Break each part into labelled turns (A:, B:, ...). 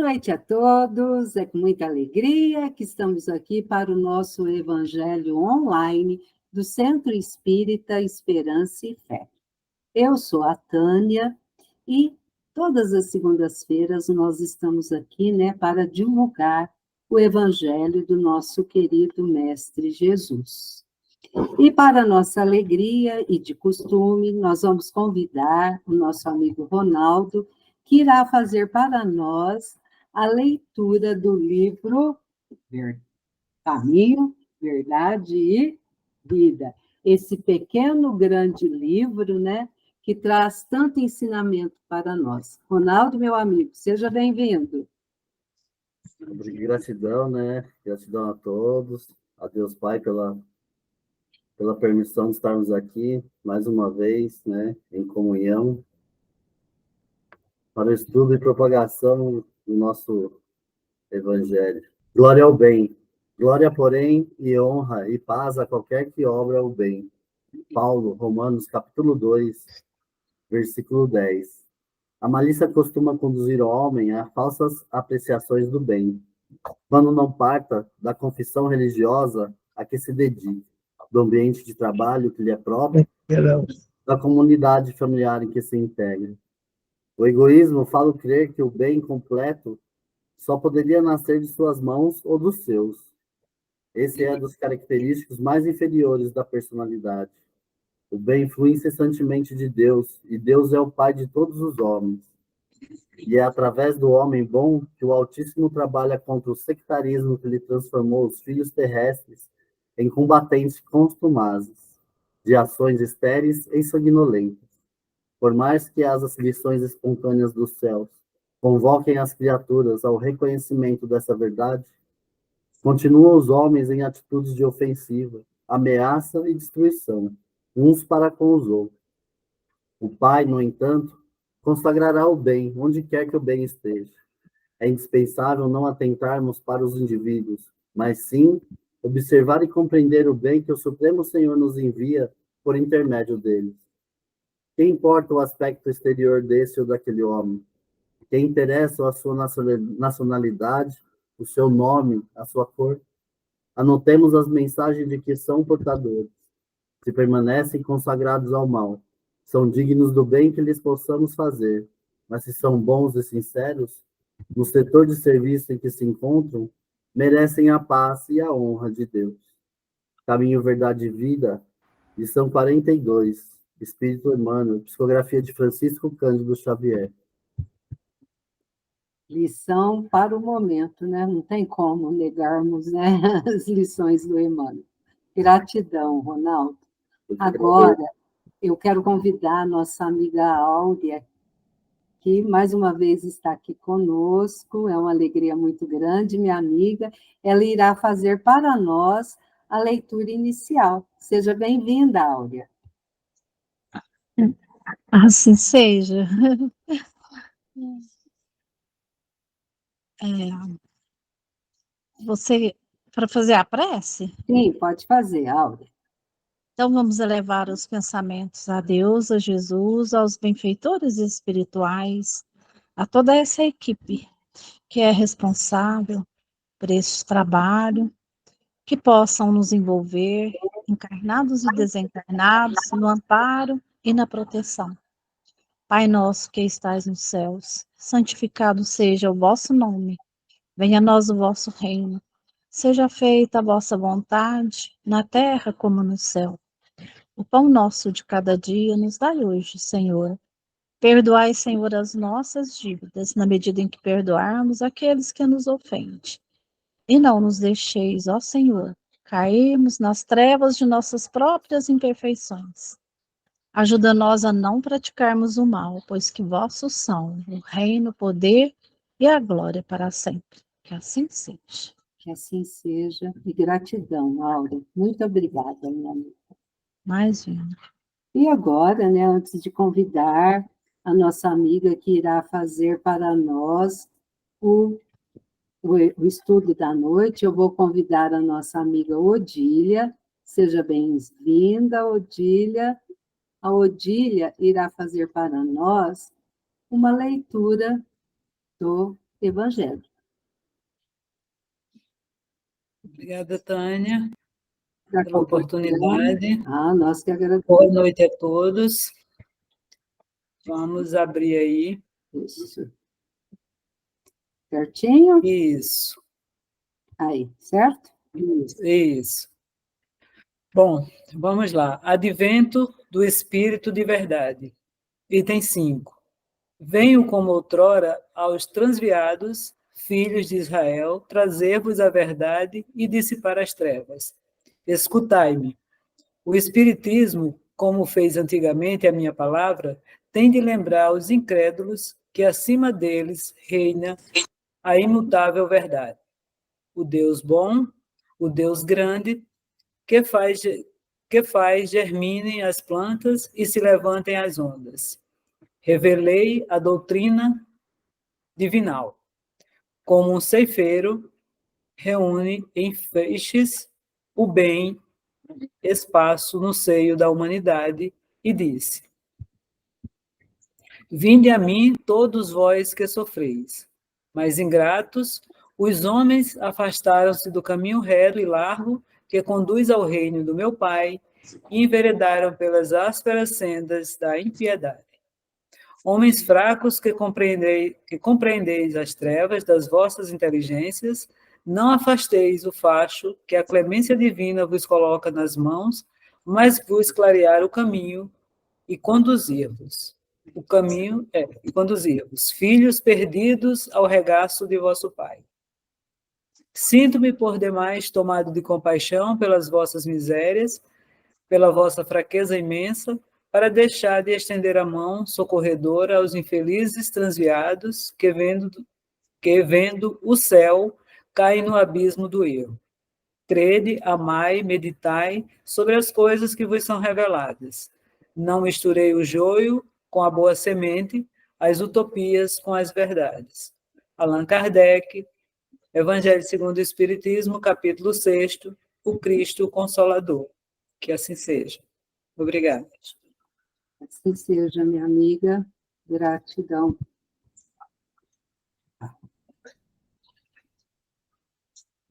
A: noite a todos, é com muita alegria que estamos aqui para o nosso Evangelho online do Centro Espírita Esperança e Fé. Eu sou a Tânia e todas as segundas-feiras nós estamos aqui, para divulgar o Evangelho do nosso querido Mestre Jesus. E para nossa alegria e de costume, nós vamos convidar o nosso amigo Ronaldo, que irá fazer para nós a leitura do livro Caminho, Verdade e Vida. Esse pequeno, grande livro, que traz tanto ensinamento para nós. Ronaldo, meu amigo, seja bem-vindo.
B: Gratidão, Gratidão a todos, a Deus Pai pela permissão de estarmos aqui mais uma vez, em comunhão, para o estudo e propagação do nosso Evangelho. Glória ao bem, glória, porém, e honra e paz a qualquer que obra o bem. Paulo, Romanos, capítulo 2, versículo 10. A malícia costuma conduzir o homem a falsas apreciações do bem, quando não parta da confissão religiosa a que se dedica, do ambiente de trabalho que lhe é próprio, da comunidade familiar em que se integra. O egoísmo fala crer que o bem completo só poderia nascer de suas mãos ou dos seus. Esse é dos característicos mais inferiores da personalidade. O bem flui incessantemente de Deus, e Deus é o Pai de todos os homens. E é através do homem bom que o Altíssimo trabalha contra o sectarismo que lhe transformou os filhos terrestres em combatentes contumazes, de ações estéreis e sanguinolentas. Por mais que as aflições espontâneas dos céus convoquem as criaturas ao reconhecimento dessa verdade, continuam os homens em atitudes de ofensiva, ameaça e destruição, uns para com os outros. O Pai, no entanto, consagrará o bem, onde quer que o bem esteja. É indispensável não atentarmos para os indivíduos, mas sim observar e compreender o bem que o Supremo Senhor nos envia por intermédio deles. Que importa o aspecto exterior desse ou daquele homem? Que interessa a sua nacionalidade, o seu nome, a sua cor? Anotemos as mensagens de que são portadores. Se permanecem consagrados ao mal, são dignos do bem que lhes possamos fazer, mas se são bons e sinceros, no setor de serviço em que se encontram, merecem a paz e a honra de Deus. Caminho, Verdade e Vida, lição 42, Espírito Emmanuel, psicografia de Francisco Cândido Xavier.
A: Lição para o momento, Não tem como negarmos, as lições do Emmanuel. Gratidão, Ronaldo. Agora, eu quero convidar a nossa amiga Áurea, que mais uma vez está aqui conosco, é uma alegria muito grande, minha amiga. Ela irá fazer para nós a leitura inicial. Seja bem-vinda, Áurea.
C: Assim seja. Você, para fazer a prece?
A: Sim, pode fazer, Áurea.
C: Então, vamos elevar os pensamentos a Deus, a Jesus, aos benfeitores espirituais, a toda essa equipe que é responsável por esse trabalho, que possam nos envolver, encarnados e desencarnados, no amparo e na proteção. Pai nosso que estais nos céus, santificado seja o vosso nome. Venha a nós o vosso reino. Seja feita a vossa vontade, na terra como no céu. O pão nosso de cada dia nos dai hoje, Senhor. Perdoai, Senhor, as nossas dívidas, na medida em que perdoarmos aqueles que nos ofendem. E não nos deixeis, ó Senhor, cairmos nas trevas de nossas próprias imperfeições. Ajuda-nos a não praticarmos o mal, pois que vossos são o reino, o poder e a glória para sempre. Que assim seja.
A: Que assim seja. E gratidão, Áurea. Muito obrigada, minha amiga.
C: Imagina.
A: E agora, antes de convidar a nossa amiga que irá fazer para nós o estudo da noite, eu vou convidar a nossa amiga Odília. Seja bem-vinda, Odília. A Odília irá fazer para nós uma leitura do evangelho.
D: Obrigada, Tânia,
A: Da
D: pela oportunidade.
A: Nós que agradecemos.
D: Boa noite a todos. Vamos abrir aí.
A: Isso. Certinho?
D: Isso,
A: Aí, certo?
D: isso. Bom, vamos lá. Advento do Espírito de Verdade. Item 5. Venho como outrora aos transviados, filhos de Israel, trazer-vos a verdade e dissipar as trevas. Escutai-me. O Espiritismo, como fez antigamente a minha palavra, tem de lembrar aos incrédulos que acima deles reina a imutável verdade. O Deus bom, o Deus grande, que faz germinem as plantas e se levantem as ondas. Revelei a doutrina divinal. Como um ceifeiro, reúne em feixes o bem, espaço no seio da humanidade, e disse: Vinde a mim todos vós que sofreis. Mas ingratos, os homens afastaram-se do caminho reto e largo que conduz ao reino do meu Pai e enveredaram pelas ásperas sendas da impiedade. Homens fracos que compreendeis as trevas das vossas inteligências, não afasteis o facho que a clemência divina vos coloca nas mãos, mas vos clarear o caminho e conduzir-vos. O caminho e conduzir-vos, filhos perdidos ao regaço de vosso Pai. Sinto-me por demais tomado de compaixão pelas vossas misérias, pela vossa fraqueza imensa, para deixar de estender a mão socorredora aos infelizes transviados que, vendo o céu, caem no abismo do erro. Crede, amai, meditai sobre as coisas que vos são reveladas. Não misturei o joio com a boa semente, as utopias com as verdades. Allan Kardec, Evangelho segundo o Espiritismo, capítulo 6, o Cristo Consolador. Que assim seja. Obrigada.
A: Assim seja, minha amiga. Gratidão.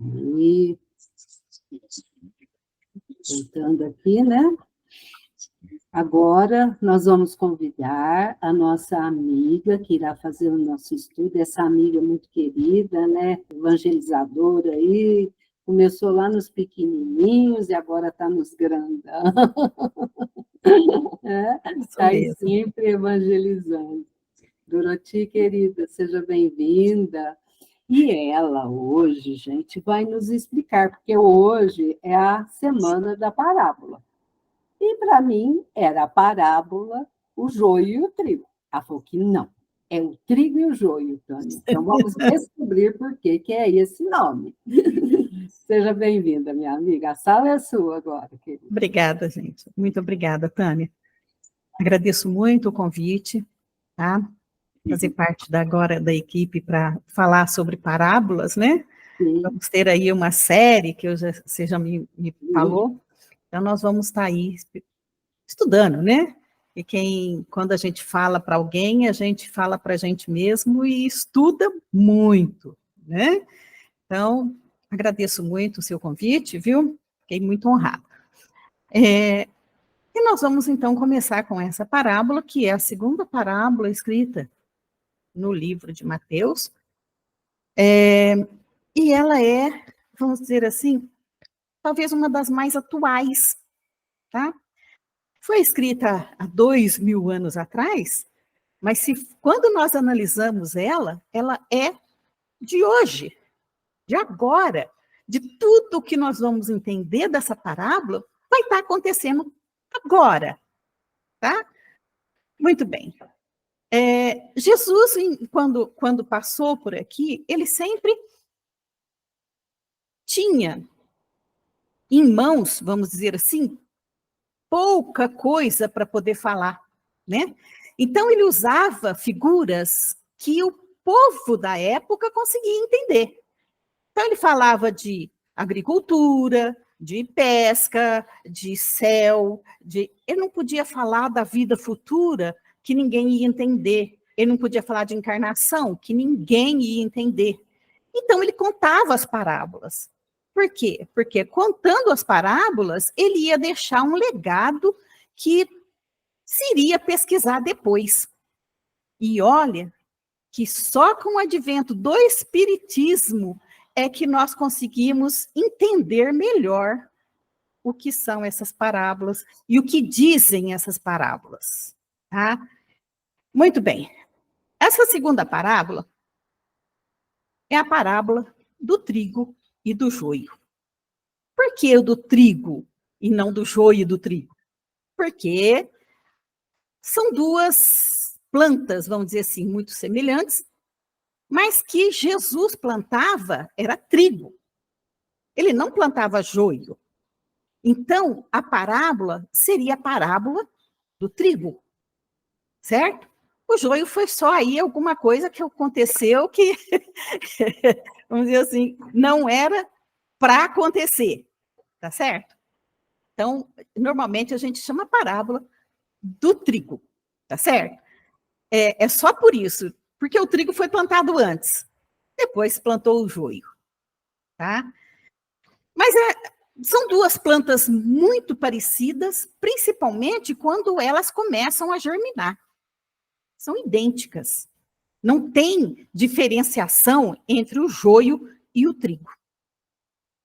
A: E voltando aqui, né? Agora, nós vamos convidar a nossa amiga que irá fazer o nosso estudo, essa amiga muito querida, né? Evangelizadora aí, começou lá nos pequenininhos e agora está nos grandão. Está aí sempre evangelizando. Doroti, querida, seja bem-vinda. E ela hoje, gente, vai nos explicar, porque hoje é a semana da parábola. E para mim era a parábola, o joio e o trigo. Ela falou que não, é o trigo e o joio, Tânia. Então vamos descobrir por que é esse nome. Seja bem-vinda, minha amiga. A sala é sua agora, querida.
E: Obrigada, gente. Muito obrigada, Tânia. Agradeço muito o convite, tá? Fazer parte agora da equipe para falar sobre parábolas, né? Sim. Vamos ter aí uma série que você já me falou. Então, nós vamos estar aí estudando, né? E quando a gente fala para alguém, a gente fala para a gente mesmo e estuda muito, né? Então, agradeço muito o seu convite, viu? Fiquei muito honrada. E nós vamos, então, começar com essa parábola, que é a segunda parábola escrita no livro de Mateus. E ela é, vamos dizer assim, talvez uma das mais atuais, tá? Foi escrita há 2000 anos atrás, mas quando nós analisamos ela é de hoje, de agora, de tudo que nós vamos entender dessa parábola, vai estar acontecendo agora, tá? Muito bem. Jesus, quando passou por aqui, ele sempre tinha em mãos, vamos dizer assim, pouca coisa para poder falar, né? Então, ele usava figuras que o povo da época conseguia entender. Então, ele falava de agricultura, de pesca, de céu, ele não podia falar da vida futura que ninguém ia entender. ele não podia falar de encarnação, que ninguém ia entender. Então, ele contava as parábolas. Por quê? Porque contando as parábolas, ele ia deixar um legado que se iria pesquisar depois. E olha que só com o advento do Espiritismo é que nós conseguimos entender melhor o que são essas parábolas e o que dizem essas parábolas. Tá? Muito bem. Essa segunda parábola é a parábola do trigo e do joio. Por que o do trigo e não do joio e do trigo? Porque são duas plantas, vamos dizer assim, muito semelhantes, mas que Jesus plantava era trigo. Ele não plantava joio. Então, a parábola seria a parábola do trigo, certo? O joio foi só aí alguma coisa que aconteceu que, vamos dizer assim, não era para acontecer, tá certo? Então, normalmente a gente chama parábola do trigo, tá certo? É só por isso, porque o trigo foi plantado antes, depois plantou o joio, tá? Mas são duas plantas muito parecidas, principalmente quando elas começam a germinar. São idênticas. Não tem diferenciação entre o joio e o trigo,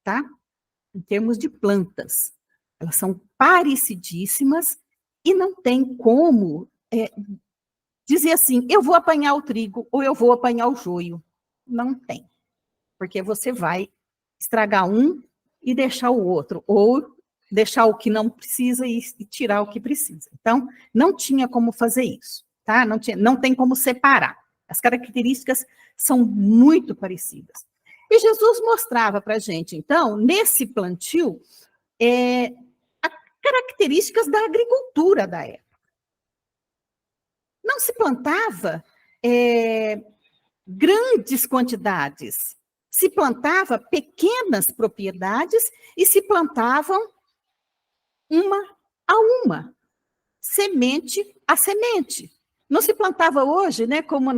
E: tá? Em termos de plantas. Elas são parecidíssimas e não tem como dizer assim, eu vou apanhar o trigo ou eu vou apanhar o joio. Não tem. Porque você vai estragar um e deixar o outro, ou deixar o que não precisa e tirar o que precisa. Então, não tinha como fazer isso, tá? Não tem como separar. As características são muito parecidas. E Jesus mostrava para a gente, então, nesse plantio, as características da agricultura da época. Não se plantava grandes quantidades, se plantava pequenas propriedades e se plantavam uma a uma, semente a semente. Não se plantava hoje, né, como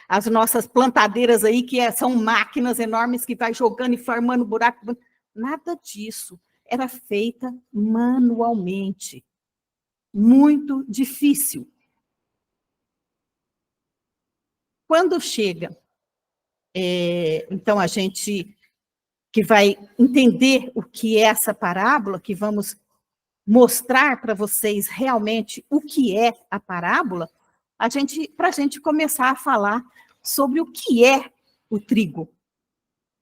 E: as nossas plantadeiras aí, que são máquinas enormes que vai jogando e formando buraco. Nada disso. Era feita manualmente. Muito difícil. Quando chega, então, a gente que vai entender o que é essa parábola, que vamos mostrar para vocês realmente o que é a parábola, para a gente começar a falar sobre o que é o trigo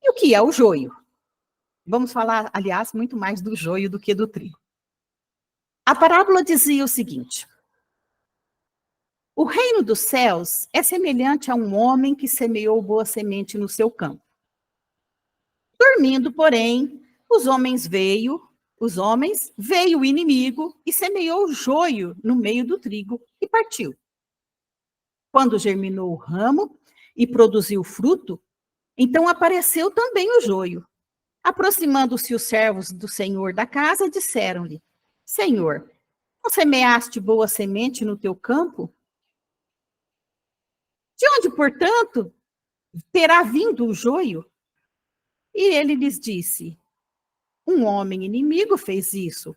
E: e o que é o joio. Vamos falar, aliás, muito mais do joio do que do trigo. A parábola dizia o seguinte: o reino dos céus é semelhante a um homem que semeou boa semente no seu campo. Dormindo, porém, veio o inimigo e semeou o joio no meio do trigo e partiu. Quando germinou o ramo e produziu fruto, então apareceu também o joio. Aproximando-se os servos do senhor da casa, disseram-lhe: Senhor, não semeaste boa semente no teu campo? De onde, portanto, terá vindo o joio? E ele lhes disse: um homem inimigo fez isso.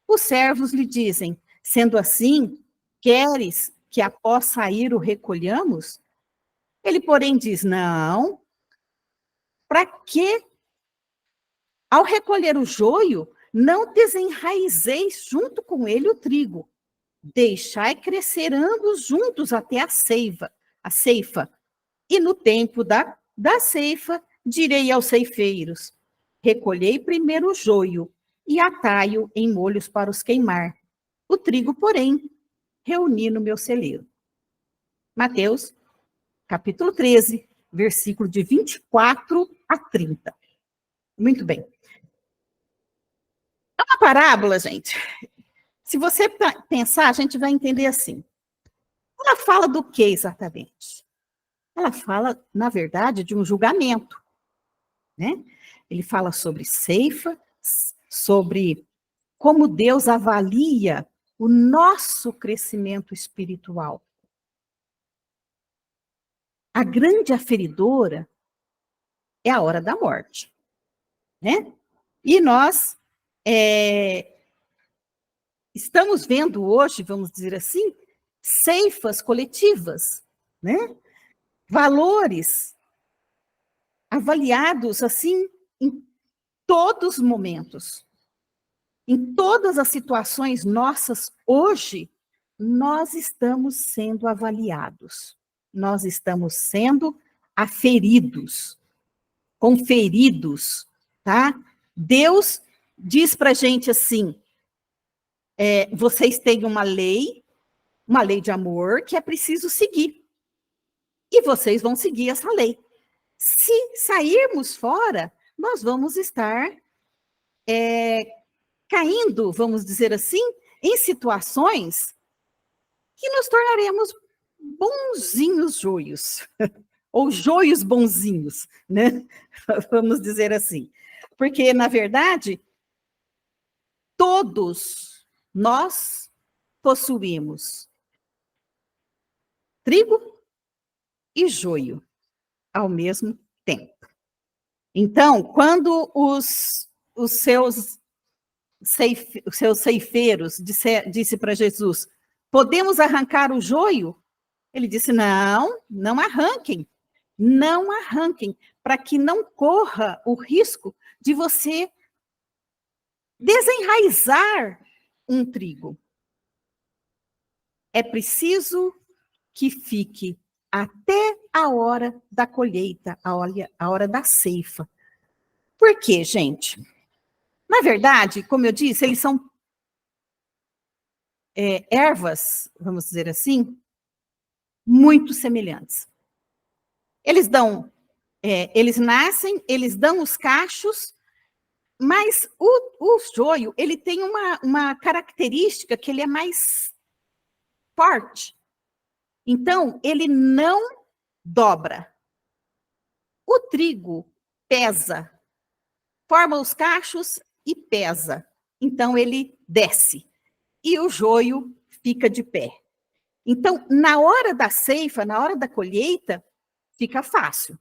E: Os servos lhe dizem: sendo assim, queres que após sair o recolhamos? Ele, porém, diz: não. Para que, ao recolher o joio, não desenraizeis junto com ele o trigo? Deixai crescer ambos juntos até a ceifa. E no tempo da ceifa, direi aos ceifeiros: recolhei primeiro o joio e atai-o em molhos para os queimar. O trigo, porém, reuni no meu celeiro. Mateus, capítulo 13, versículo de 24 a 30. Muito bem. É uma parábola, gente. Se você pensar, a gente vai entender assim. Ela fala do que exatamente? Ela fala, na verdade, de um julgamento, né? Ele fala sobre ceifa, sobre como Deus avalia o nosso crescimento espiritual. A grande aferidora é a hora da morte, né? E nós estamos vendo hoje, vamos dizer assim, ceifas coletivas, né? Valores avaliados assim em todos os momentos. Em todas as situações nossas, hoje, nós estamos sendo avaliados. Nós estamos sendo aferidos, conferidos, tá? Deus diz para a gente assim, vocês têm uma lei de amor que é preciso seguir. E vocês vão seguir essa lei. Se sairmos fora, nós vamos estar caindo, vamos dizer assim, em situações que nos tornaremos bonzinhos joios, ou joios bonzinhos, né? Vamos dizer assim. Porque, na verdade, todos nós possuímos trigo e joio ao mesmo tempo. Então, quando os seus ceifeiros disse para Jesus, podemos arrancar o joio? Ele disse, não arranquem, para que não corra o risco de você desenraizar um trigo. É preciso que fique até a hora da colheita, a hora da ceifa. Por quê, gente? Na verdade, como eu disse, eles são ervas, vamos dizer assim, muito semelhantes. Eles nascem, eles dão os cachos, mas o joio, ele tem uma característica que ele é mais forte. Então, ele não dobra. O trigo pesa, forma os cachos e pesa. Então, ele desce. E o joio fica de pé. Então, na hora da ceifa, na hora da colheita, fica fácil.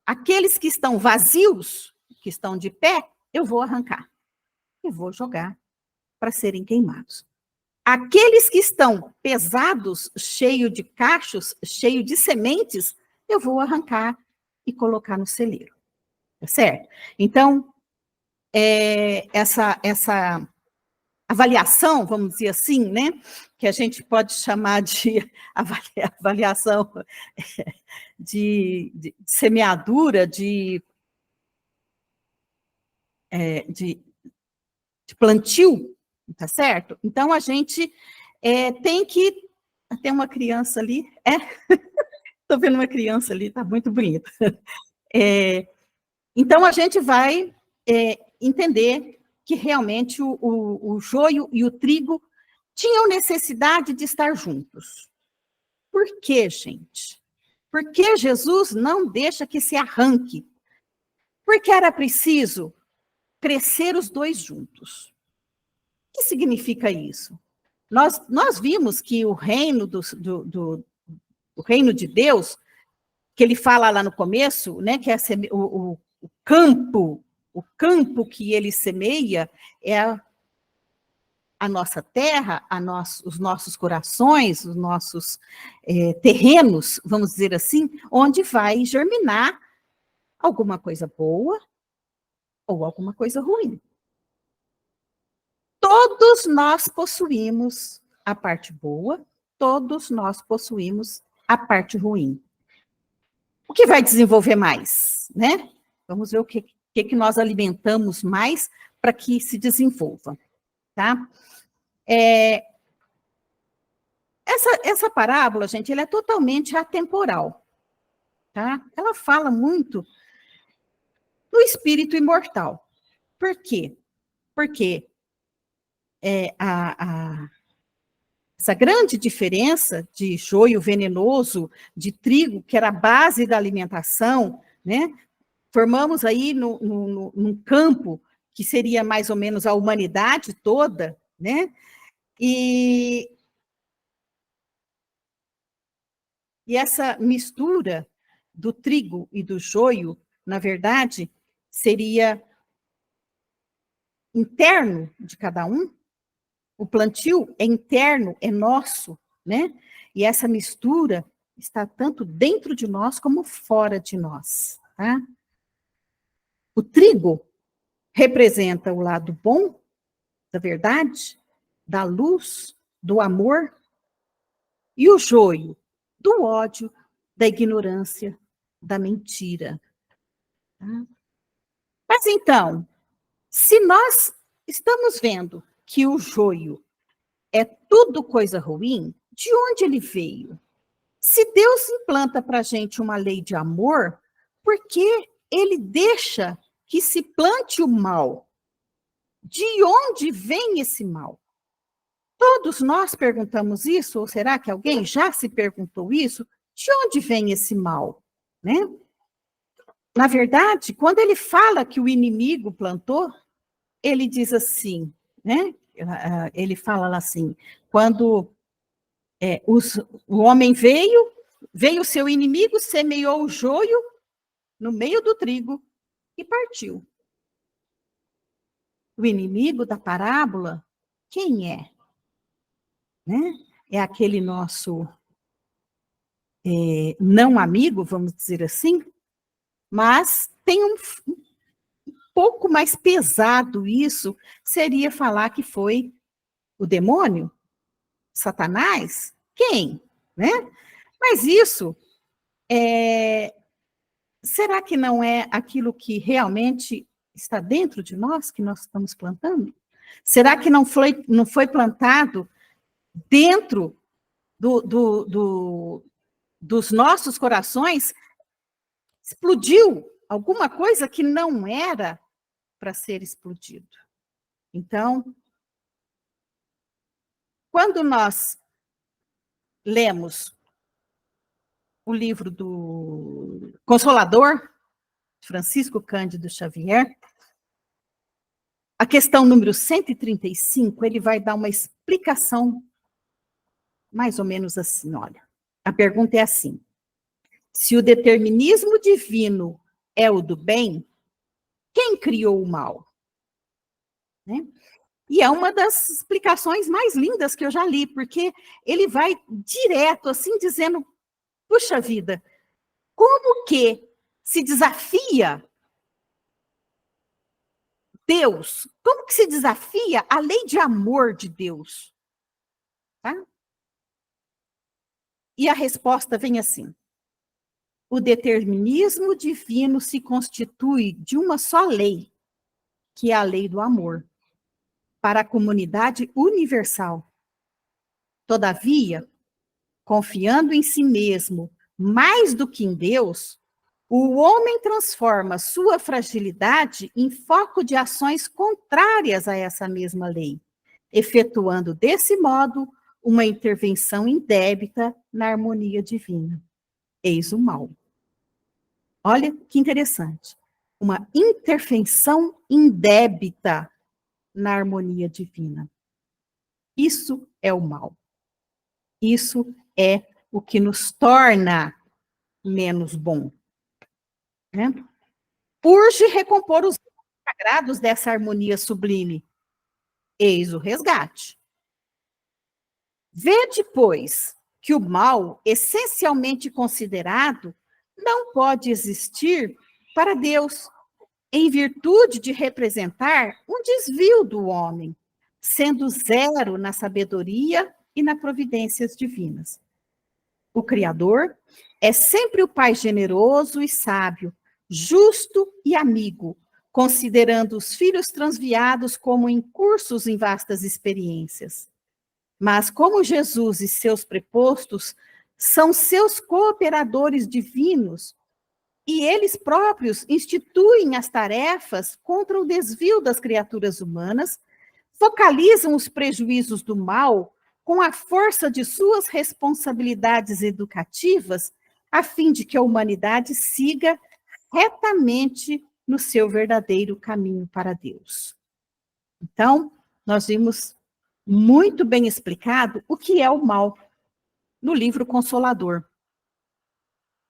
E: Aqueles que estão vazios, que estão de pé, eu vou arrancar. Eu vou jogar para serem queimados. Aqueles que estão pesados, cheio de cachos, cheio de sementes, eu vou arrancar e colocar no celeiro. Tá certo? Então, essa avaliação, vamos dizer assim, né, que a gente pode chamar de avaliação de semeadura, de plantio, tá certo? Então, a gente tem que... Tem uma criança ali, estou vendo uma criança ali, está muito bonita. Então, a gente vai entender que realmente o joio e o trigo tinham necessidade de estar juntos. Por quê, gente? Porque Jesus não deixa que se arranque. Porque era preciso crescer os dois juntos. O que significa isso? Nós vimos que o reino o reino de Deus, que ele fala lá no começo, né, que é o campo que ele semeia é a nossa terra, os nossos corações, os nossos terrenos, vamos dizer assim, onde vai germinar alguma coisa boa ou alguma coisa ruim. Todos nós possuímos a parte boa, todos nós possuímos a parte ruim. O que vai desenvolver mais, né? Vamos ver o que nós alimentamos mais para que se desenvolva, tá? Essa parábola, gente, ela é totalmente atemporal, tá? Ela fala muito do espírito imortal. Por quê? Porque essa grande diferença de joio venenoso, de trigo, que era a base da alimentação, né? Formamos aí num campo que seria mais ou menos a humanidade toda, né? E essa mistura do trigo e do joio, na verdade, seria interno de cada um. O plantio é interno, é nosso, né? E essa mistura está tanto dentro de nós como fora de nós, tá? O trigo representa o lado bom da verdade, da luz, do amor, e o joio do ódio, da ignorância, da mentira. Tá? Mas então, se nós estamos vendo que o joio é tudo coisa ruim, de onde ele veio? Se Deus implanta para a gente uma lei de amor, por que ele deixa que se plante o mal? De onde vem esse mal? Todos nós perguntamos isso, ou será que alguém já se perguntou isso? De onde vem esse mal? Né? Na verdade, quando ele fala que o inimigo plantou, ele diz assim, né? Ele fala lá assim, quando o homem veio o seu inimigo, semeou o joio no meio do trigo e partiu. O inimigo da parábola, quem é? Né? É aquele nosso não amigo, vamos dizer assim, mas tem um pouco mais pesado isso, seria falar que foi o demônio, Satanás, quem? Né? Mas isso, será que não é aquilo que realmente está dentro de nós, que nós estamos plantando? Será que não foi plantado dentro dos nossos corações? Explodiu alguma coisa que não era para ser explodido. Então, quando nós lemos o livro do Consolador, Francisco Cândido Xavier, a questão número 135, ele vai dar uma explicação mais ou menos assim, olha. A pergunta é assim: se o determinismo divino é o do bem, quem criou o mal? Né? E é uma das explicações mais lindas que eu já li, porque ele vai direto, assim, dizendo, puxa vida, como que se desafia Deus? Como que se desafia a lei de amor de Deus? Tá? E a resposta vem assim: o determinismo divino se constitui de uma só lei, que é a lei do amor, para a comunidade universal. Todavia, confiando em si mesmo mais do que em Deus, o homem transforma sua fragilidade em foco de ações contrárias a essa mesma lei, efetuando desse modo uma intervenção indébita na harmonia divina. Eis o mal. Olha que interessante. Uma intervenção indébita na harmonia divina. Isso é o mal. Isso é o que nos torna menos bom. Né? Urge recompor os sagrados dessa harmonia sublime. Eis o resgate. Vede, pois, que o mal, essencialmente considerado, não pode existir para Deus, em virtude de representar um desvio do homem, sendo zero na sabedoria e nas providências divinas. O Criador é sempre o Pai generoso e sábio, justo e amigo, considerando os filhos transviados como incursos em vastas experiências. Mas como Jesus e seus prepostos são seus cooperadores divinos, e eles próprios instituem as tarefas contra o desvio das criaturas humanas, focalizam os prejuízos do mal com a força de suas responsabilidades educativas, a fim de que a humanidade siga retamente no seu verdadeiro caminho para Deus. Então, nós vimos muito bem explicado o que é o mal no livro Consolador.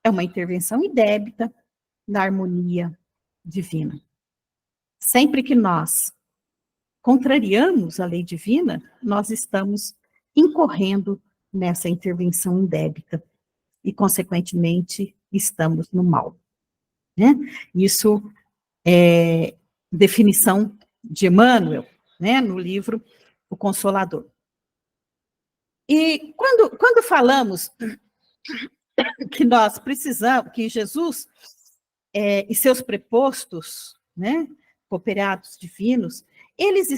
E: É uma intervenção indébita na harmonia divina. Sempre que nós contrariamos a lei divina, nós estamos incorrendo nessa intervenção indébita e, consequentemente, estamos no mal. Né? Isso é definição de Emmanuel, né, no livro O Consolador. E quando falamos que nós precisamos, que Jesus e seus prepostos, né, cooperados divinos, eles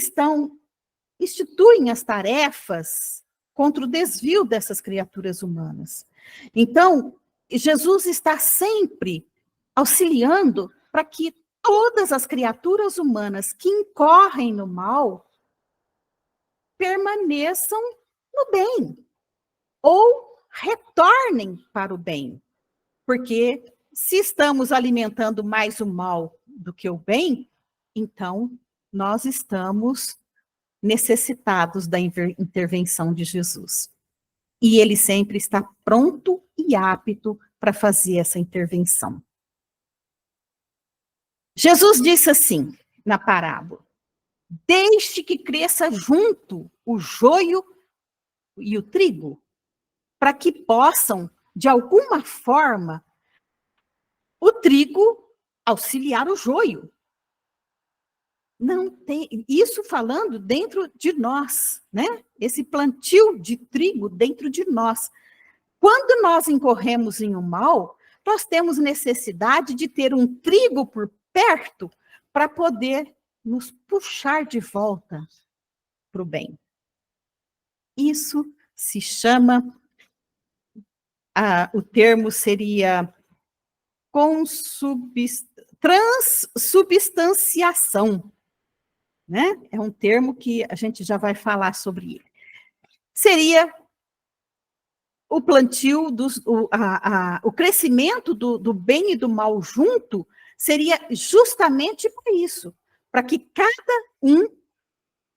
E: instituem as tarefas contra o desvio dessas criaturas humanas. Então, Jesus está sempre auxiliando para que todas as criaturas humanas que incorrem no mal permaneçam no bem, ou retornem para o bem. Porque se estamos alimentando mais o mal do que o bem, então nós estamos necessitados da intervenção de Jesus. E ele sempre está pronto e apto para fazer essa intervenção. Jesus disse assim, na parábola: deixe que cresça junto o joio e o trigo, para que possam, de alguma forma, o trigo auxiliar o joio. Não tem, isso falando dentro de nós, né? Esse plantio de trigo dentro de nós. Quando nós incorremos em um mal, nós temos necessidade de ter um trigo por perto para poder nos puxar de volta para o bem. Isso se chama, o termo seria transubstanciação, né? É um termo que a gente já vai falar sobre ele. Seria o plantio, o crescimento do bem e do mal junto, seria justamente para isso, para que cada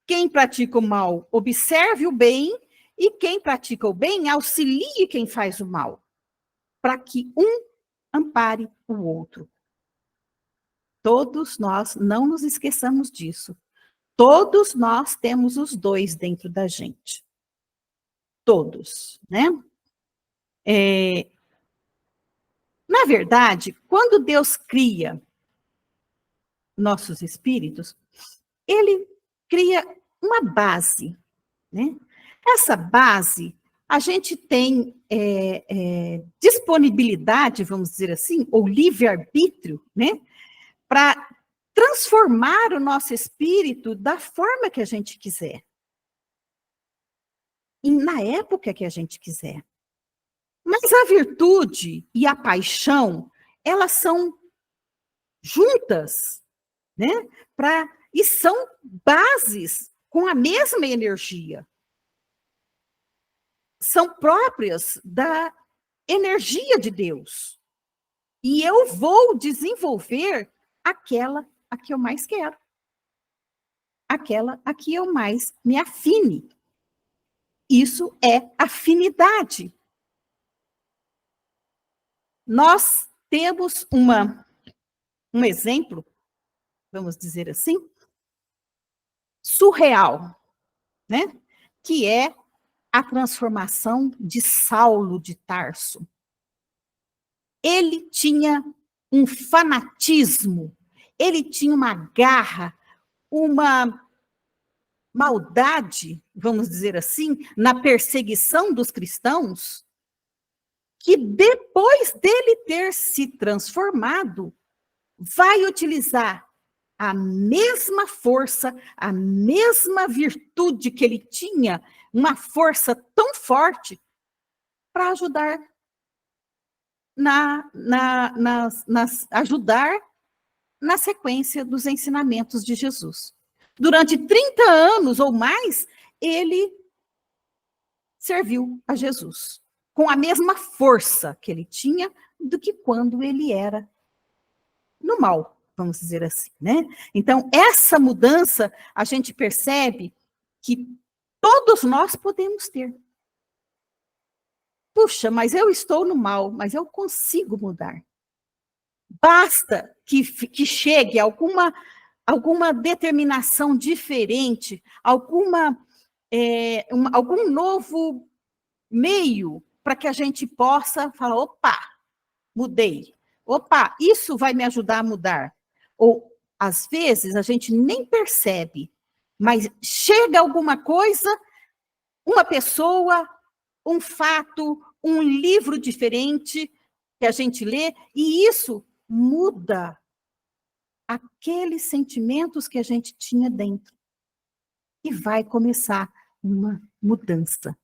E: quem pratica o mal, observe o bem, e quem pratica o bem, auxilie quem faz o mal, para que um ampare o outro. Todos nós, não nos esqueçamos disso, todos nós temos os dois dentro da gente. Todos, né? Na verdade, quando Deus cria nossos espíritos, ele cria uma base, né? Essa base, a gente tem disponibilidade, vamos dizer assim, ou livre-arbítrio, né? Para transformar o nosso espírito da forma que a gente quiser. E na época que a gente quiser. Mas a virtude e a paixão, elas são juntas, né? E são bases com a mesma energia. São próprias da energia de Deus. E eu vou desenvolver aquela a que eu mais quero. Aquela a que eu mais me afine. Isso é afinidade. Nós temos um exemplo, vamos dizer assim, surreal, né? Que é a transformação de Saulo de Tarso. Ele tinha um fanatismo, ele tinha uma garra, uma maldade, vamos dizer assim, na perseguição dos cristãos, que depois dele ter se transformado, vai utilizar a mesma força, a mesma virtude que ele tinha, uma força tão forte, para ajudar ajudar na sequência dos ensinamentos de Jesus. Durante 30 anos ou mais, ele serviu a Jesus, com a mesma força que ele tinha do que quando ele era no mal, vamos dizer assim, né? Então, essa mudança, a gente percebe que todos nós podemos ter. Puxa, mas eu estou no mal, mas eu consigo mudar. Basta que chegue alguma determinação diferente, algum novo meio para que a gente possa falar, opa, mudei. Opa, isso vai me ajudar a mudar. Ou, às vezes, a gente nem percebe, mas chega alguma coisa, uma pessoa, um fato, um livro diferente que a gente lê, e isso muda aqueles sentimentos que a gente tinha dentro. E vai começar uma mudança.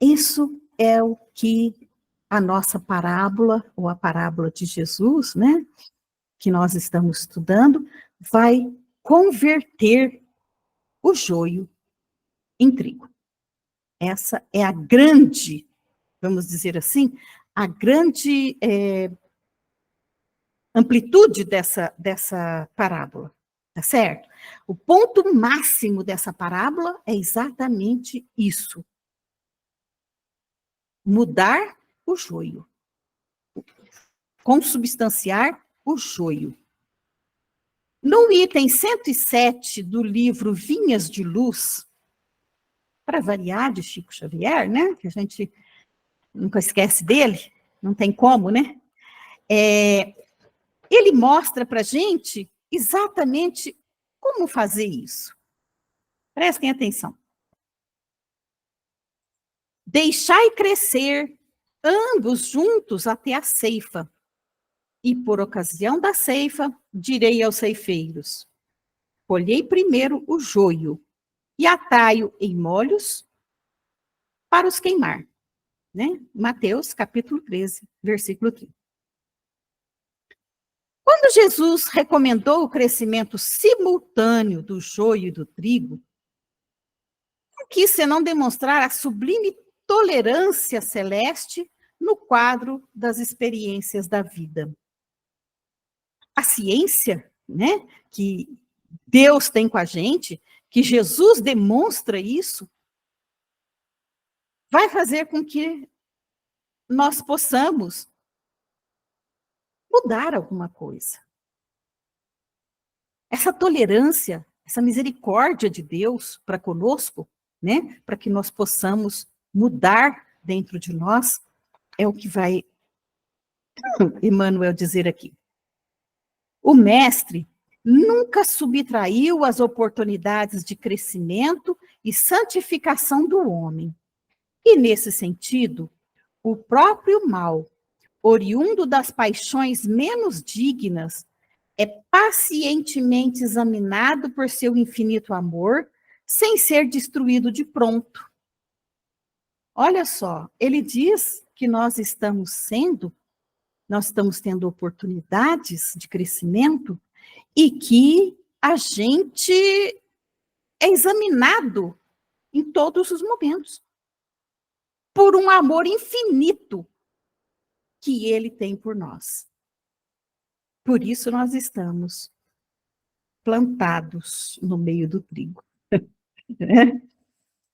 E: Isso é o que a nossa parábola, ou a parábola de Jesus, né, que nós estamos estudando, vai converter o joio em trigo. Essa é a grande, vamos dizer assim, a grande amplitude dessa parábola, tá certo? O ponto máximo dessa parábola é exatamente isso. Mudar o joio. Consubstanciar o joio. No item 107 do livro Vinhas de Luz, para variar, de Chico Xavier, né? Que a gente nunca esquece dele, não tem como, né? Ele mostra para a gente exatamente como fazer isso. Prestem atenção. Deixai crescer ambos juntos até a ceifa. E por ocasião da ceifa, direi aos ceifeiros: colhei primeiro o joio e atai-o em molhos para os queimar. Né? Mateus, capítulo 13, versículo 30. Quando Jesus recomendou o crescimento simultâneo do joio e do trigo, não quis senão demonstrar a sublime tolerância celeste no quadro das experiências da vida. A ciência, né, que Deus tem com a gente, que Jesus demonstra isso, vai fazer com que nós possamos mudar alguma coisa. Essa tolerância, essa misericórdia de Deus para conosco, né, para que nós possamos mudar dentro de nós, é o que vai Emmanuel dizer aqui. O mestre nunca subtraiu as oportunidades de crescimento e santificação do homem. E, nesse sentido, o próprio mal, oriundo das paixões menos dignas, é pacientemente examinado por seu infinito amor, sem ser destruído de pronto. Olha só, ele diz que nós estamos tendo oportunidades de crescimento e que a gente é examinado em todos os momentos por um amor infinito que ele tem por nós. Por isso nós estamos plantados no meio do trigo.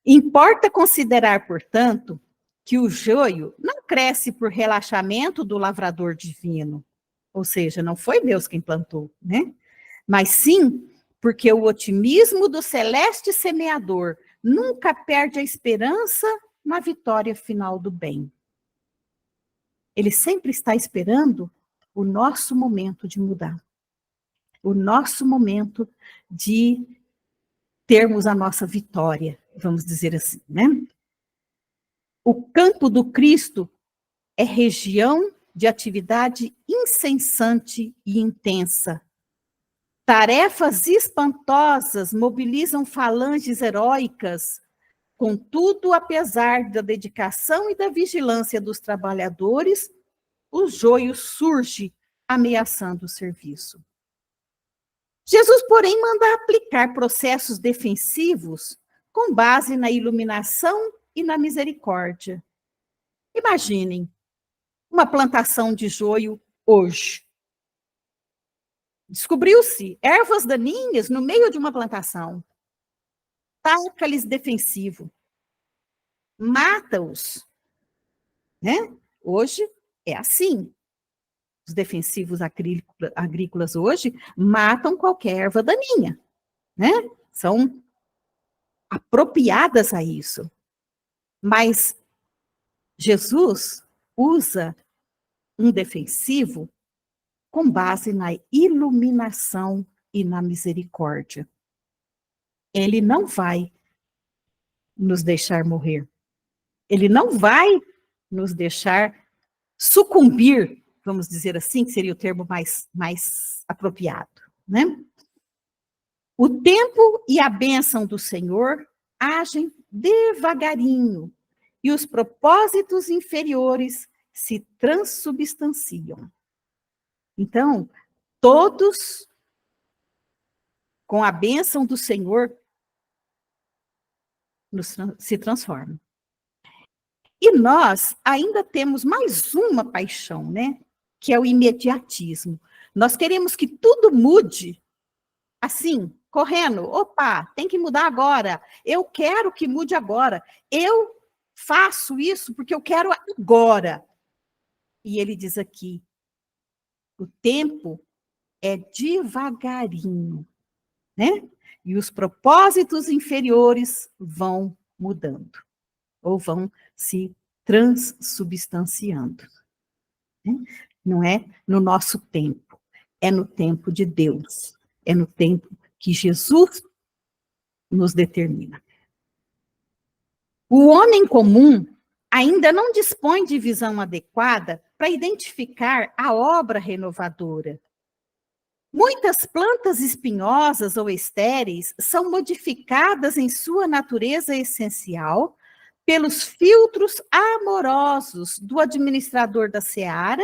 E: Importa considerar, portanto, que o joio não cresce por relaxamento do lavrador divino, ou seja, não foi Deus quem plantou, né? Mas sim porque o otimismo do celeste semeador nunca perde a esperança na vitória final do bem. Ele sempre está esperando o nosso momento de mudar, o nosso momento de termos a nossa vitória, vamos dizer assim, né? O campo do Cristo é região de atividade incessante e intensa. Tarefas espantosas mobilizam falanges heróicas. Contudo, apesar da dedicação e da vigilância dos trabalhadores, o joio surge ameaçando o serviço. Jesus, porém, manda aplicar processos defensivos com base na iluminação e na misericórdia. Imaginem uma plantação de joio hoje. Descobriu-se ervas daninhas no meio de uma plantação. ataca-lhes defensivo, mata-os, né? Hoje é assim. Os defensivos agrícolas hoje matam qualquer erva daninha, né? São apropriadas a isso. Mas Jesus usa um defensivo com base na iluminação e na misericórdia. Ele não vai nos deixar morrer. Ele não vai nos deixar sucumbir, vamos dizer assim, que seria o termo mais apropriado, né? O tempo e a bênção do Senhor agem devagarinho, e os propósitos inferiores se transubstanciam. Então, todos, com a bênção do Senhor, se transformam. E nós ainda temos mais uma paixão, né? Que é o imediatismo. Nós queremos que tudo mude, assim, correndo. Opa, tem que mudar agora. Eu quero que mude agora. Eu faço isso porque eu quero agora. E ele diz aqui, o tempo é devagarinho, né? E os propósitos inferiores vão mudando, ou vão se transubstanciando. Né? Não é no nosso tempo, é no tempo de Deus, é no tempo que Jesus nos determina. O homem comum ainda não dispõe de visão adequada para identificar a obra renovadora. Muitas plantas espinhosas ou estéreis são modificadas em sua natureza essencial pelos filtros amorosos do administrador da seara,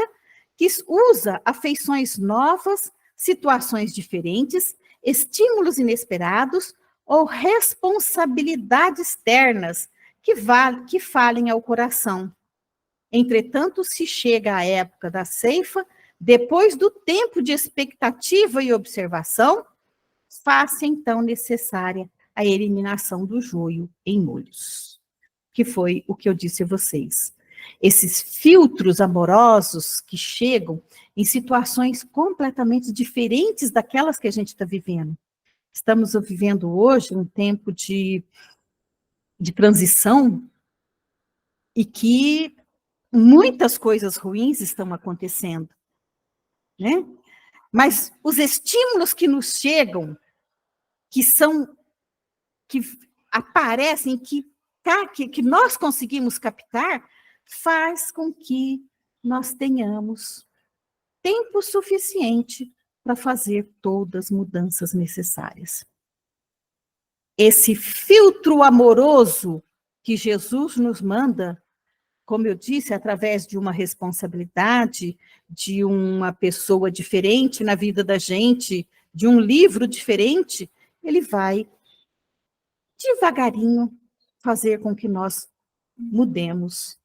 E: que usa afeições novas, situações diferentes, estímulos inesperados ou responsabilidades ternas que falem ao coração. Entretanto, se chega à época da ceifa, depois do tempo de expectativa e observação, faz-se então necessária a eliminação do joio em molhos, que foi o que eu disse a vocês. Esses filtros amorosos que chegam em situações completamente diferentes daquelas que a gente está vivendo. Estamos vivendo hoje um tempo de transição e que muitas coisas ruins estão acontecendo, né? Mas os estímulos que nos chegam, que aparecem, que nós conseguimos captar, faz com que nós tenhamos tempo suficiente para fazer todas as mudanças necessárias. Esse filtro amoroso que Jesus nos manda, como eu disse, através de uma responsabilidade, de uma pessoa diferente na vida da gente, de um livro diferente, ele vai devagarinho fazer com que nós mudemos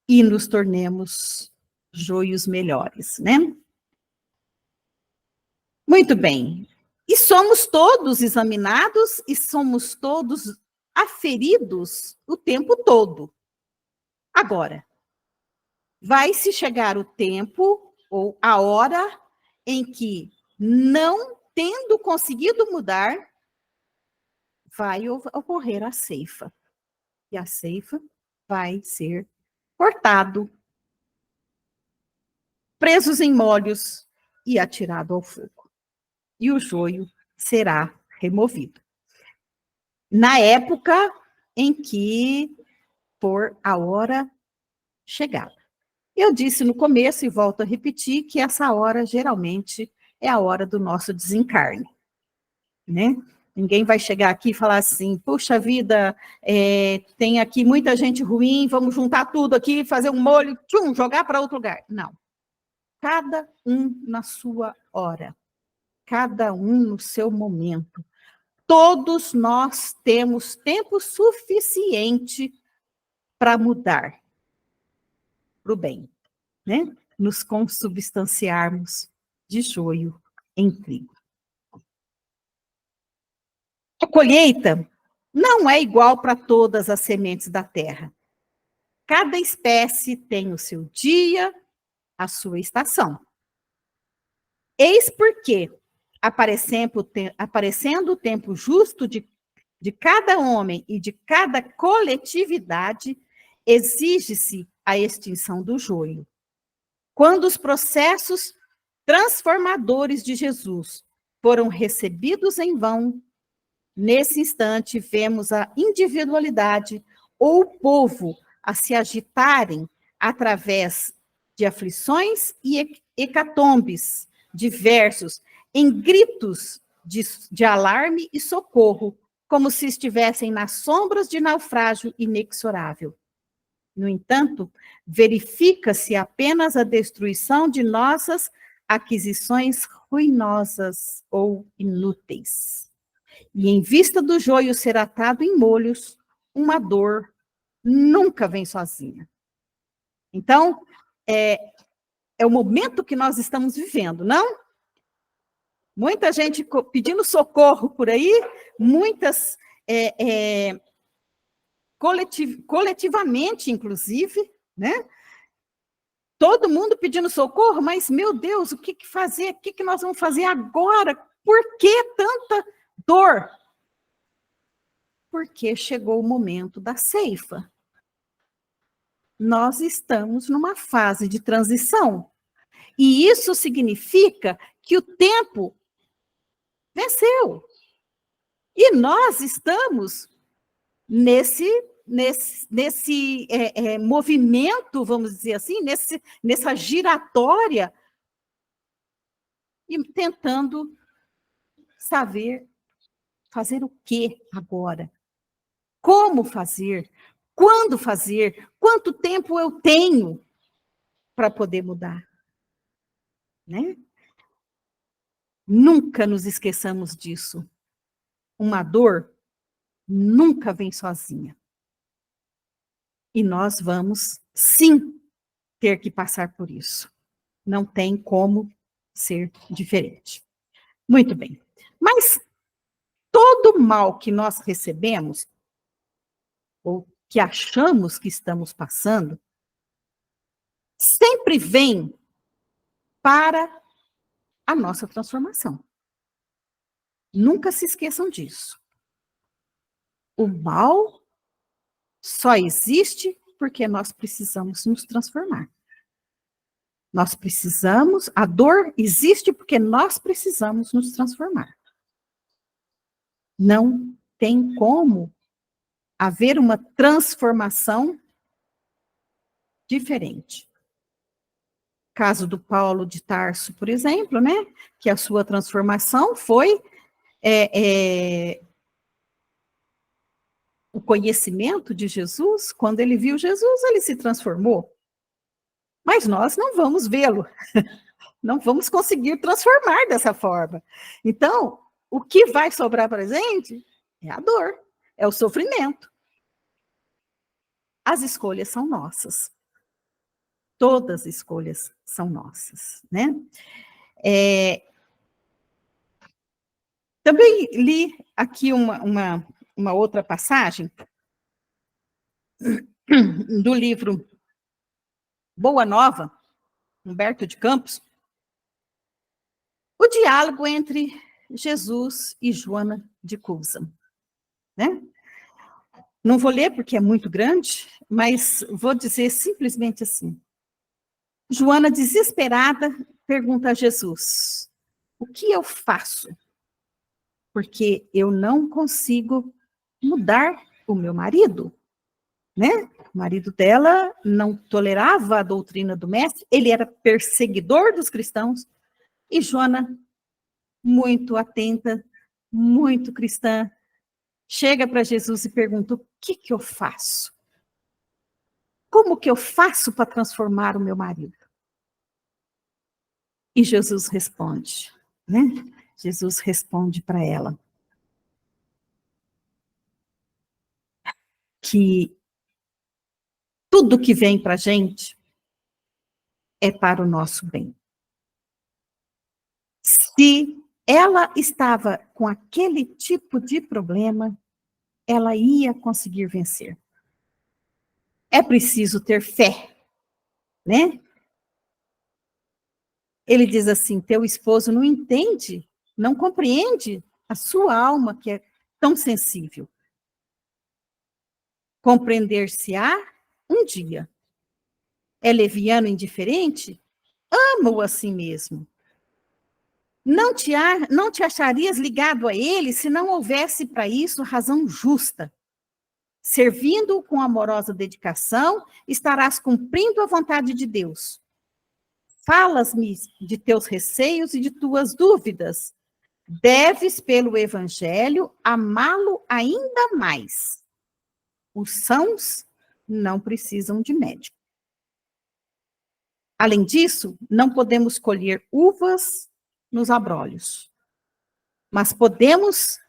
E: e nos tornemos joios melhores, né? Muito bem. E somos todos examinados e somos todos aferidos o tempo todo. Agora, vai se chegar o tempo ou a hora em que, não tendo conseguido mudar, vai ocorrer a ceifa. E a ceifa vai ser cortado, presos em molhos e atirado ao fogo. E o joio será removido. Na época em que for a hora chegada. Eu disse no começo, e volto a repetir, que essa hora, geralmente, é a hora do nosso desencarne, né? Ninguém vai chegar aqui e falar assim, puxa vida, tem aqui muita gente ruim, vamos juntar tudo aqui, fazer um molho, jogar para outro lugar. Não. Cada um na sua hora. Cada um no seu momento. Todos nós temos tempo suficiente para mudar para o bem, né? Nos consubstanciarmos de joio em trigo. A colheita não é igual para todas as sementes da terra. Cada espécie tem o seu dia, a sua estação. Eis porque, aparecendo o tempo justo de cada homem e de cada coletividade, exige-se a extinção do joio. Quando os processos transformadores de Jesus foram recebidos em vão, nesse instante vemos a individualidade ou o povo a se agitarem através de aflições e hecatombes diversos, em gritos de alarme e socorro, como se estivessem nas sombras de naufrágio inexorável. No entanto, verifica-se apenas a destruição de nossas aquisições ruinosas ou inúteis. E em vista do joio ser atado em molhos, uma dor nunca vem sozinha. Então, é o momento que nós estamos vivendo, não? Muita gente pedindo socorro por aí, muitas coletivamente, inclusive, né? Todo mundo pedindo socorro, mas, meu Deus, o que fazer? O que nós vamos fazer agora? Por que tanta dor? Porque chegou o momento da ceifa. Nós estamos numa fase de transição. E isso significa que o tempo venceu. E nós estamos nesse movimento, vamos dizer assim, nessa giratória, e tentando saber fazer o que agora? Como fazer? Quando fazer? Quanto tempo eu tenho para poder mudar? Né? Nunca nos esqueçamos disso. Uma dor nunca vem sozinha. E nós vamos, sim, ter que passar por isso. Não tem como ser diferente. Muito bem. Mas todo mal que nós recebemos, ou que achamos que estamos passando, sempre vem para a nossa transformação. Nunca se esqueçam disso. O mal só existe porque nós precisamos nos transformar. A dor existe porque nós precisamos nos transformar. Não tem como haver uma transformação diferente. Caso do Paulo de Tarso, por exemplo, né? Que a sua transformação foi o conhecimento de Jesus. Quando ele viu Jesus, ele se transformou. Mas nós não vamos vê-lo. Não vamos conseguir transformar dessa forma. Então, o que vai sobrar para a gente é a dor, é o sofrimento. As escolhas são nossas. Todas as escolhas são nossas, né? Também li aqui uma outra passagem do livro Boa Nova, Humberto de Campos, o diálogo entre Jesus e Joana de Cusa, né? Não vou ler porque é muito grande, mas vou dizer simplesmente assim. Joana, desesperada, pergunta a Jesus: o que eu faço? Porque eu não consigo mudar o meu marido, né? O marido dela não tolerava a doutrina do mestre, ele era perseguidor dos cristãos, e Joana, muito atenta, muito cristã, chega para Jesus e pergunta: o que eu faço? Como que eu faço para transformar o meu marido? E Jesus responde, né? Jesus responde para ela que tudo que vem para a gente é para o nosso bem. Se ela estava com aquele tipo de problema, ela ia conseguir vencer. É preciso ter fé, né? Ele diz assim, teu esposo não entende, não compreende a sua alma, que é tão sensível. Compreender-se-á um dia. É leviano e indiferente? Ama-o a si mesmo. Não te acharias ligado a ele se não houvesse para isso razão justa. Servindo-o com amorosa dedicação, estarás cumprindo a vontade de Deus. Falas-me de teus receios e de tuas dúvidas. Deves, pelo Evangelho, amá-lo ainda mais. Os sãos não precisam de médico. Além disso, não podemos colher uvas nos abrolhos, mas podemos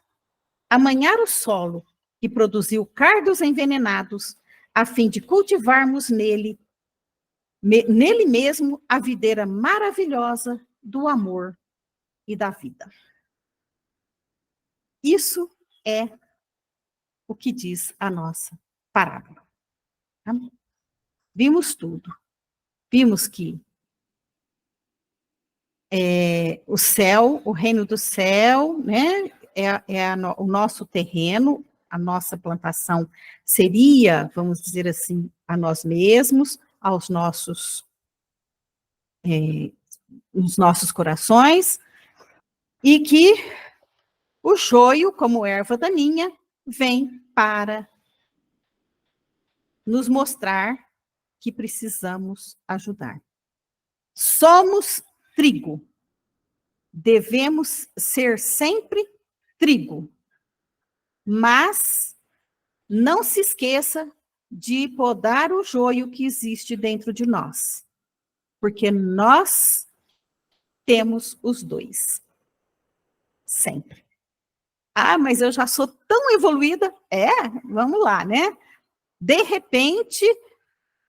E: amanhar o solo que produziu cardos envenenados, a fim de cultivarmos nele mesmo a videira maravilhosa do amor e da vida. Isso é o que diz a nossa parábola. Tá? Vimos tudo. Vimos que o céu, o reino do céu, né, o nosso terreno, a nossa plantação seria, vamos dizer assim, a nós mesmos, aos nossos, nos nossos corações, e que o joio, como erva daninha, vem para nos mostrar que precisamos ajudar. Somos trigo. Devemos ser sempre trigo. Mas não se esqueça de podar o joio que existe dentro de nós. Porque nós temos os dois. Sempre. Ah, mas eu já sou tão evoluída. Vamos lá, né? De repente,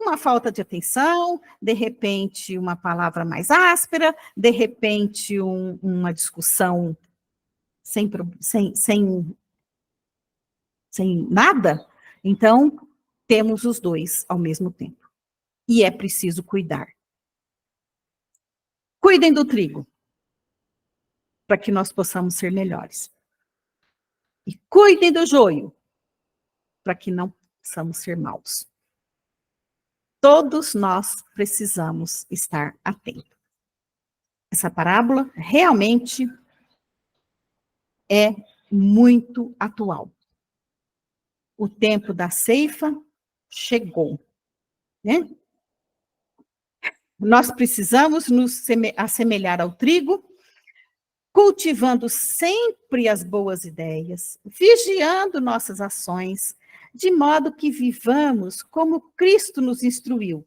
E: uma falta de atenção, de repente, uma palavra mais áspera, de repente, uma discussão sem nada. Então, temos os dois ao mesmo tempo. E é preciso cuidar. Cuidem do trigo, para que nós possamos ser melhores. E cuidem do joio, para que não possamos ser maus. Todos nós precisamos estar atentos. Essa parábola realmente é muito atual. O tempo da ceifa chegou, né? Nós precisamos nos assemelhar ao trigo, cultivando sempre as boas ideias, vigiando nossas ações, de modo que vivamos como Cristo nos instruiu,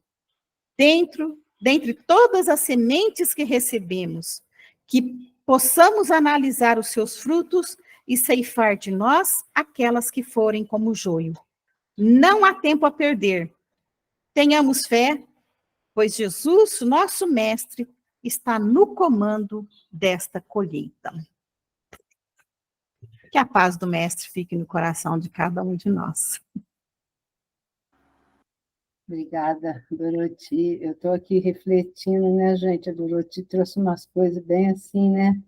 E: dentre todas as sementes que recebemos, que possamos analisar os seus frutos e ceifar de nós aquelas que forem como joio. Não há tempo a perder. Tenhamos fé, pois Jesus, nosso mestre, está no comando desta colheita. Que a paz do mestre fique no coração de cada um de nós.
A: Obrigada, Doroti. Eu estou aqui refletindo, né, gente? A Doroti trouxe umas coisas bem assim, né?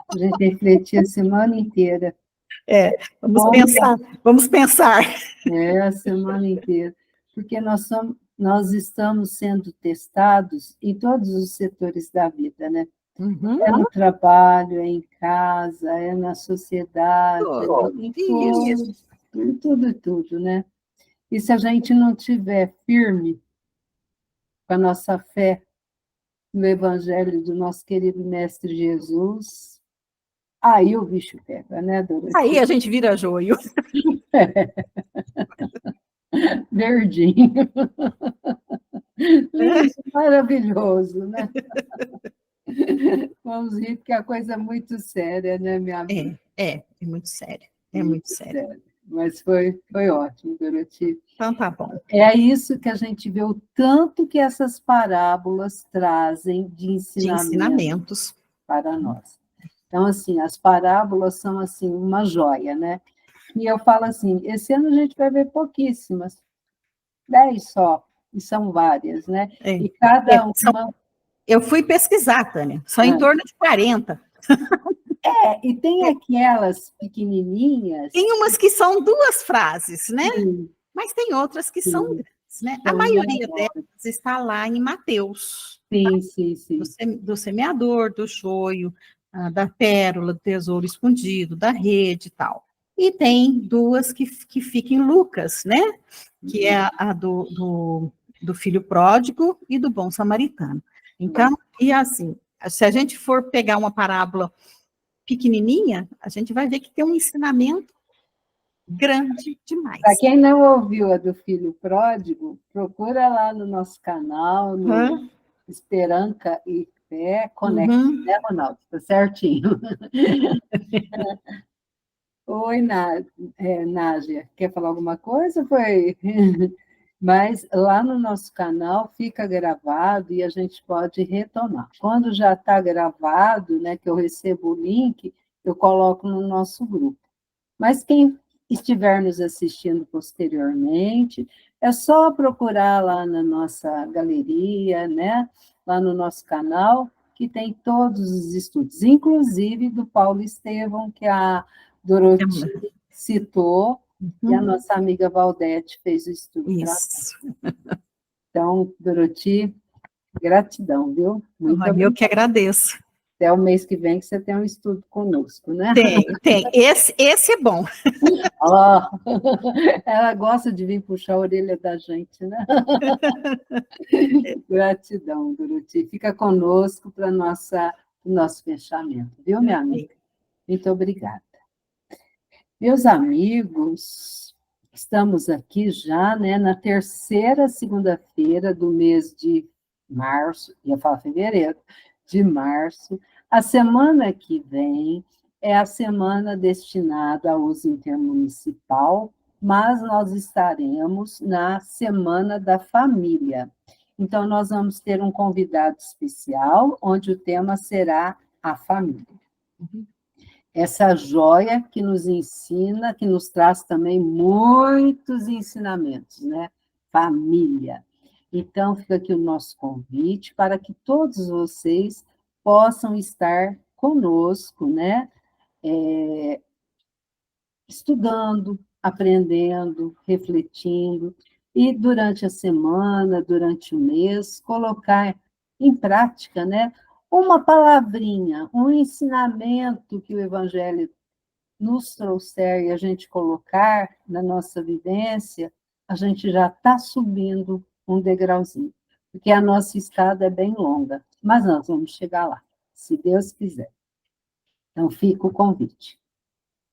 A: A gente refletir a semana inteira.
E: Vamos pensar.
A: A semana inteira. Porque nós estamos sendo testados em todos os setores da vida, né?
E: Uhum.
A: É no trabalho, é em casa, é na sociedade, em tudo, né? E se a gente não tiver firme com a nossa fé no Evangelho do nosso querido Mestre Jesus, aí o bicho pega, né, Dorothy?
E: Aí a gente vira joio.
A: Verdinho. Maravilhoso, né? Vamos rir, porque a coisa é muito séria, né, minha amiga?
E: É muito sério. É muito sério.
A: Mas foi ótimo, Dorothy.
E: Então tá bom.
A: É isso que a gente vê, o tanto que essas parábolas trazem de ensinamentos para nós. Então, assim, as parábolas são, assim, uma joia, né? E eu falo assim, esse ano a gente vai ver pouquíssimas, 10 só, e são várias, né?
E: É.
A: E cada uma...
E: Eu fui pesquisar, Tânia, são em torno de 40.
A: E tem aquelas pequenininhas...
E: Tem umas que são 2 frases, né?
A: Sim,
E: Mas tem outras que são
A: sim,
E: grandes, né? A
A: são
E: maioria
A: maiores.
E: delas está lá em Mateus,
A: Sim, sim, sim.
E: do semeador, do joio, da pérola, do tesouro escondido, da rede e tal. E tem 2 que ficam em Lucas, né? Que é a do filho pródigo e do bom samaritano. Então, e assim, se a gente for pegar uma parábola pequenininha, a gente vai ver que tem um ensinamento grande demais.
A: Para quem não ouviu a do filho pródigo, procura lá no nosso canal, no Esperança e Fé Conecta, né, Ronaldo? Tá certinho. Oi, Nádia, quer falar alguma coisa? Foi. Mas lá no nosso canal fica gravado e a gente pode retomar. Quando já está gravado, né, que eu recebo o link, eu coloco no nosso grupo. Mas quem estiver nos assistindo posteriormente, é só procurar lá na nossa galeria, né? Lá no nosso canal, que tem todos os estudos, inclusive do Paulo Estevão, que a Doroti citou, e a nossa amiga Valdete fez o estudo.
E: Isso.
A: Então, Doroti, gratidão, viu? Muito obrigada.
E: Eu que agradeço.
A: Até o mês que vem que você tem um estudo conosco, né?
E: Tem. Esse é bom.
A: Oh, ela gosta de vir puxar a orelha da gente, né? Gratidão, Doroti. Fica conosco para o nosso fechamento, viu, minha amiga? Muito obrigada. Meus amigos, estamos aqui já, né, na terceira segunda-feira do mês de março, ia falar fevereiro, de março. A semana que vem é a semana destinada ao uso intermunicipal, mas nós estaremos na Semana da Família. Então, nós vamos ter um convidado especial, onde o tema será a família. Essa joia que nos ensina, que nos traz também muitos ensinamentos, né? Família. Então, fica aqui o nosso convite para que todos vocês possam estar conosco, né? Estudando, aprendendo, refletindo, e durante a semana, durante o mês, colocar em prática, né? Uma palavrinha, um ensinamento que o Evangelho nos trouxer e a gente colocar na nossa vivência, a gente já está subindo um degrauzinho, porque a nossa escada é bem longa, mas nós vamos chegar lá, se Deus quiser. Então, fica o convite.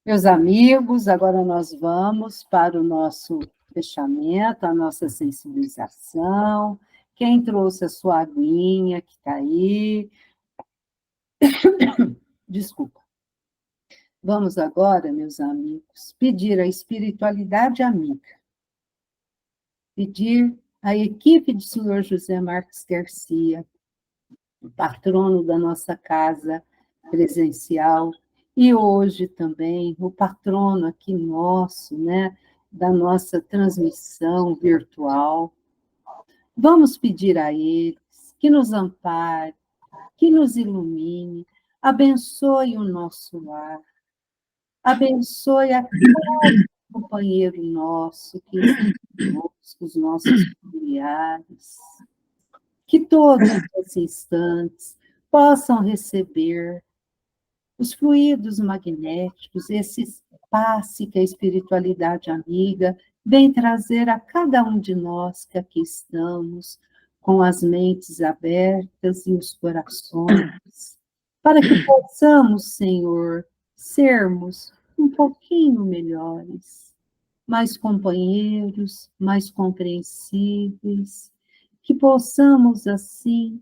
A: Meus amigos, agora nós vamos para o nosso fechamento, a nossa sensibilização. Quem trouxe a sua aguinha, que está aí. Desculpa. Vamos agora, meus amigos, pedir a espiritualidade amiga, pedir à equipe do senhor José Marques Garcia, o patrono da nossa casa presencial, e hoje também o patrono aqui nosso, né, da nossa transmissão virtual. Vamos pedir a eles que nos ampare, que nos ilumine, abençoe o nosso lar, abençoe a cada companheiro nosso, que os nossos familiares, que todos esses instantes possam receber os fluidos magnéticos, esse passe que a espiritualidade amiga vem trazer a cada um de nós que aqui estamos, com as mentes abertas e os corações, para que possamos, Senhor, sermos um pouquinho melhores, mais companheiros, mais compreensíveis, que possamos, assim,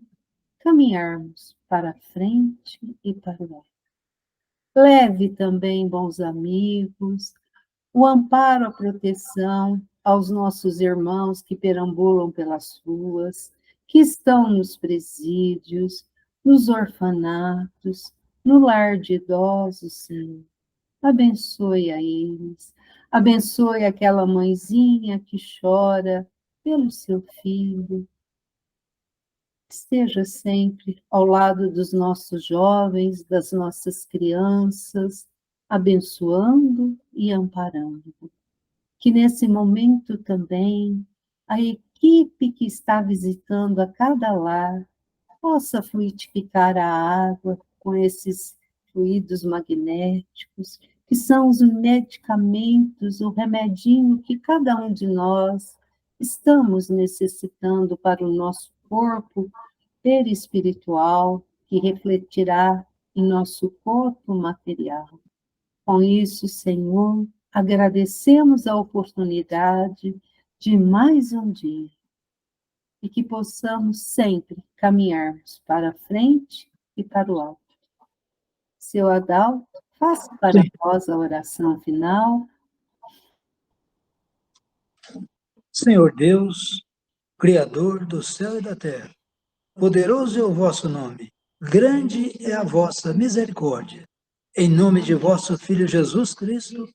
A: caminharmos para frente e para o lado. Leve também, bons amigos, o amparo, a proteção aos nossos irmãos que perambulam pelas ruas, que estão nos presídios, nos orfanatos, no lar de idosos, Senhor. Abençoe a eles, Abençoe aquela mãezinha que chora pelo seu filho. Esteja sempre ao lado dos nossos jovens, das nossas crianças, abençoando e amparando. Que nesse momento também a equipe que está visitando a cada lar possa fluidificar a água com esses fluidos magnéticos, que são os medicamentos, o remedinho que cada um de nós estamos necessitando para o nosso corpo perispiritual, que refletirá em nosso corpo material. Com isso, Senhor, agradecemos a oportunidade de mais um dia e que possamos sempre caminharmos para a frente e para o alto. Seu Adalto, faça para nós a oração final.
F: Senhor Deus, Criador do céu e da terra, poderoso é o vosso nome, grande é a vossa misericórdia. Em nome de vosso Filho Jesus Cristo,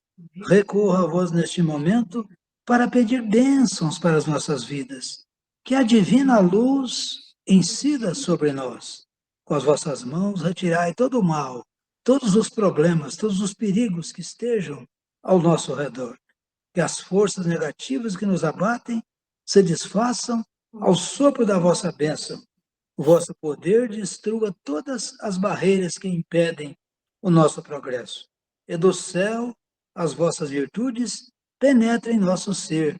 F: recorro a vós neste momento para pedir bênçãos para as nossas vidas. Que a divina luz incida sobre nós. Com as vossas mãos retirai todo o mal, todos os problemas, todos os perigos que estejam ao nosso redor. Que as forças negativas que nos abatem se desfaçam ao sopro da vossa bênção. O vosso poder destrua todas as barreiras que impedem o nosso progresso. E do céu, as vossas virtudes penetrem em nosso ser,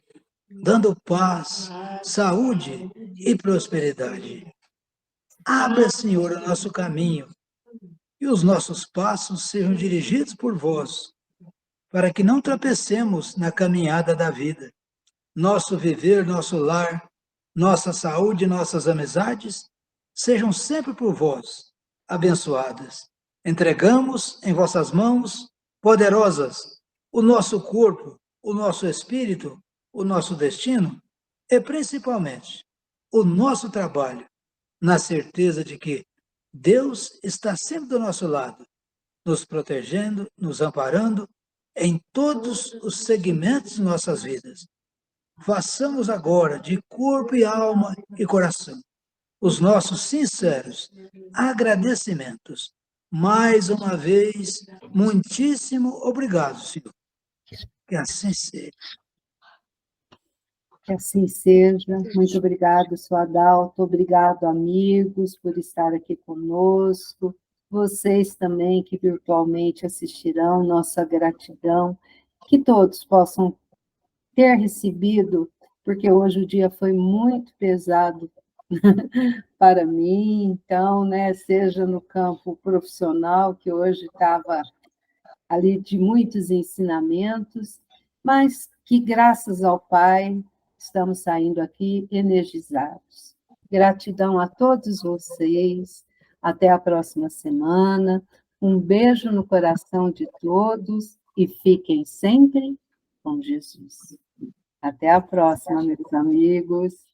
F: dando paz, saúde e prosperidade. Abra, Senhor, o nosso caminho e os nossos passos sejam dirigidos por vós, para que não tropecemos na caminhada da vida. Nosso viver, nosso lar, nossa saúde e nossas amizades sejam sempre por vós abençoadas. Entregamos em vossas mãos poderosas o nosso corpo, o nosso espírito, o nosso destino e, principalmente, o nosso trabalho, na certeza de que Deus está sempre do nosso lado, nos protegendo, nos amparando em todos os segmentos de nossas vidas. Façamos agora, de corpo e alma e coração, os nossos sinceros agradecimentos. Mais uma vez, muitíssimo obrigado, Senhor. Que assim seja.
A: Que assim seja. Muito obrigado, seu Adalto. Obrigado, amigos, por estar aqui conosco. Vocês também que virtualmente assistirão, nossa gratidão. Que todos possam ter recebido, porque hoje o dia foi muito pesado para mim, então, né, seja no campo profissional, que hoje estava ali de muitos ensinamentos, mas que graças ao Pai estamos saindo aqui energizados. Gratidão a todos vocês, até a próxima semana, um beijo no coração de todos e fiquem sempre com Jesus. Até a próxima, meus amigos.